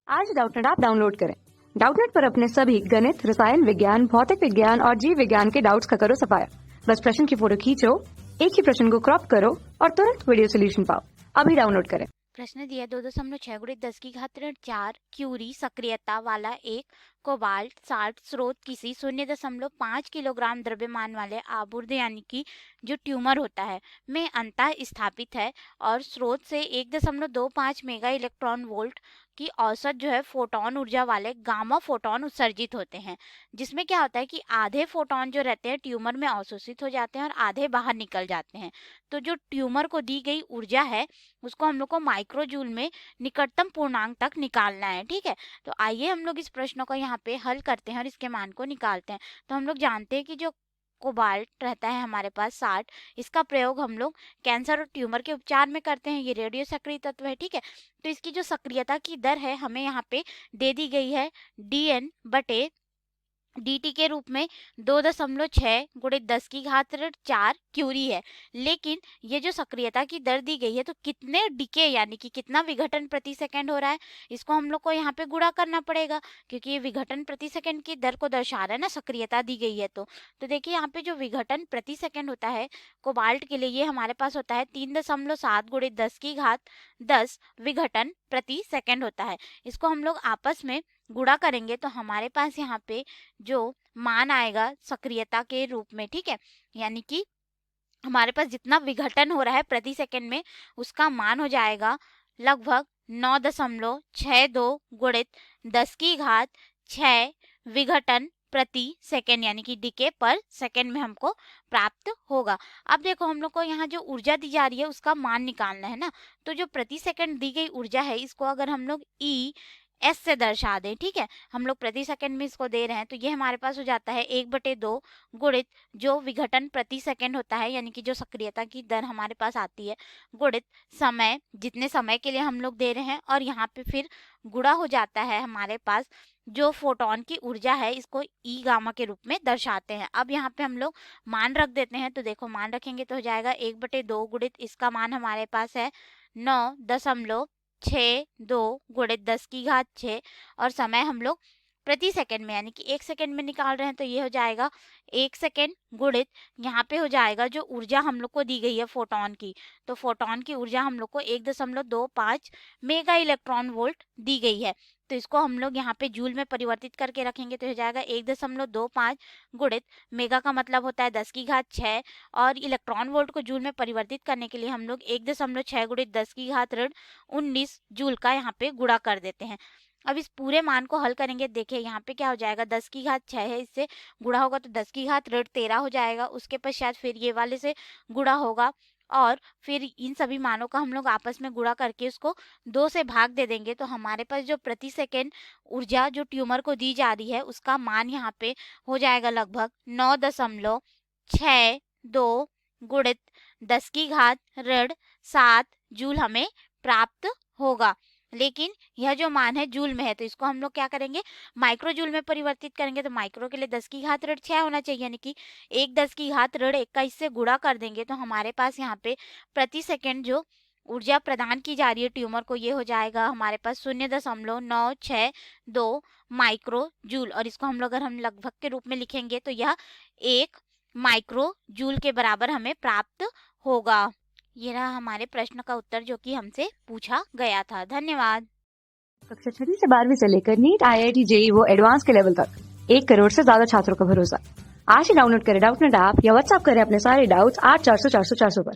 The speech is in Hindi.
आज डाउटनेट ऐप डाउनलोड करें। डाउटनेट पर अपने सभी गणित, रसायन विज्ञान, भौतिक विज्ञान और जीव विज्ञान के डाउट्स का करो सफाया। बस प्रश्न की फोटो खींचो, एक ही प्रश्न को क्रॉप करो और तुरंत वीडियो सोल्यूशन पाओ। अभी डाउनलोड करें। प्रश्न दिया 2.6 × 10 की घात 4 क्यूरी सक्रियता वाला एक कोबाल्ट 60 स्रोत किसी 0.5 किलोग्राम द्रव्यमान वाले आबुर्द यानी कि जो ट्यूमर होता है में अंतः स्थापित है और स्रोत से 1.25 मेगा इलेक्ट्रॉन वोल्ट की औसत जो है फोटोन ऊर्जा वाले गामा फोटोन उत्सर्जित होते हैं, जिसमें क्या होता है कि आधे फोटोन जो रहते हैं ट्यूमर में अवशोषित हो जाते हैं और आधे बाहर निकल जाते हैं। तो जो ट्यूमर को दी गई ऊर्जा है उसको हम लोग को माइक्रोजूल में निकटतम पूर्णांक तक निकालना है। ठीक है, तो आइए हम लोग इस प्रश्न को यहाँ पे हल करते हैं और इसके मान को निकालते हैं। तो हम लोग जानते हैं कि जो कोबाल्ट रहता है हमारे पास 60, इसका प्रयोग हम लोग कैंसर और ट्यूमर के उपचार में करते हैं। ये रेडियो सक्रिय तत्व है। ठीक है, तो इसकी जो सक्रियता की दर है हमें यहाँ पे दे दी गई है dN/dt के रूप में 2.6 × 10 की घात 4 क्यूरी है। लेकिन ये जो सक्रियता की दर दी गई है तो कितने डीके यानी कि कितना विघटन प्रति सेकंड हो रहा है, इसको हम लोग को यहाँ पे गुणा करना पड़ेगा, क्योंकि ये विघटन प्रति सेकंड की दर को दर्शा रहा है ना, सक्रियता दी गई है। तो देखिए यहाँ पे जो विघटन प्रति सेकंड होता है कोबाल्ट के लिए ये हमारे पास होता है 3.7 × 10 की घात 10 विघटन प्रति सेकंड होता है। इसको हम लोग आपस में गुणा करेंगे तो हमारे पास यहाँ पे जो मान आएगा सक्रियता के रूप में, ठीक है, यानी कि हमारे पास जितना विघटन हो रहा है प्रति सेकंड में उसका मान हो जाएगा लगभग 9.62 × 10 की घात 6 विघटन प्रति सेकंड यानी कि डीके पर सेकंड में हमको प्राप्त होगा। अब देखो हम लोग को यहाँ जो ऊर्जा दी जा रही है उसका मान निकालना है ना, तो जो प्रति सेकंड दी गई ऊर्जा है इसको अगर हम लोग एस से दर्शा दें, ठीक है, हम लोग प्रति सेकंड में इसको दे रहे हैं, तो ये हमारे पास हो जाता है 1/2 गुणित जो विघटन प्रति सेकंड होता है यानी कि जो सक्रियता की दर हमारे पास आती है गुणित समय, जितने समय के लिए हम लोग दे रहे हैं, और यहाँ पे फिर गुणा हो जाता है हमारे पास जो फोटोन की ऊर्जा है, इसको ई गामा के रूप में दर्शाते हैं। अब यहाँ पे हम लोग मान रख देते हैं, तो देखो मान रखेंगे तो हो जाएगा 1/2 गुणित इसका मान हमारे पास है 9.62 × 10 की घात 6 और समय हम लोग प्रति सेकंड में यानी कि 1 सेकंड में निकाल रहे हैं, तो ये हो जाएगा 1 सेकंड गुणित यहाँ पे हो जाएगा जो ऊर्जा हम लोग को दी गई है फोटोन की, तो फोटोन की ऊर्जा हम लोग को 1.25 मेगा इलेक्ट्रॉन वोल्ट दी गई है। तो इसको हम लोग यहाँ पे जूल में परिवर्तित करके रखेंगे तो हो जाएगा 1.25 गुणित मेगा का मतलब होता है 10 की घात 6 और इलेक्ट्रॉन वोल्ट को जूल में परिवर्तित करने के लिए हम लोग 1.6 × 10 की घात 19 जूल का यहाँ पे गुणा कर देते हैं। अब इस पूरे मान को हल करेंगे, देखिए यहाँ पे क्या हो जाएगा 10 की घात 6 है, इससे गुणा होगा तो 10 की घात 13 हो जाएगा, उसके पश्चात फिर ये वाले से गुणा होगा और फिर इन सभी मानों का हम लोग आपस में गुणा करके उसको 2 से भाग दे देंगे, तो हमारे पास जो प्रति सेकेंड ऊर्जा जो ट्यूमर को दी जा रही है उसका मान यहाँ पे हो जाएगा लगभग 9.62 गुणित 10 की घात 7 जूल हमें प्राप्त होगा। लेकिन यह जो मान है जूल में है, तो इसको हम लोग क्या करेंगे माइक्रो जूल में परिवर्तित करेंगे, तो माइक्रो के लिए 10 की घात 6 होना चाहिए, यानी कि 1 10 की घात 1 का इससे गुणा कर देंगे तो हमारे पास यहाँ पे प्रति सेकंड जो ऊर्जा प्रदान की जा रही है ट्यूमर को ये हो जाएगा हमारे पास 0.962 माइक्रो जूल, और इसको हम लोग अगर हम लगभग के रूप में लिखेंगे तो यह 1 माइक्रो जूल के बराबर हमें प्राप्त होगा। ये रहा हमारे प्रश्न का उत्तर जो कि हमसे पूछा गया था। धन्यवाद। कक्षा 6 से 12वीं से लेकर नीट, IIT, JEE वो एडवांस के लेवल तक 1 करोड़ से ज्यादा छात्रों का भरोसा। आज ही डाउनलोड करें डाउटनेट ऐप या व्हाट्सएप करें अपने सारे डाउट्स 8400 400 400 पर।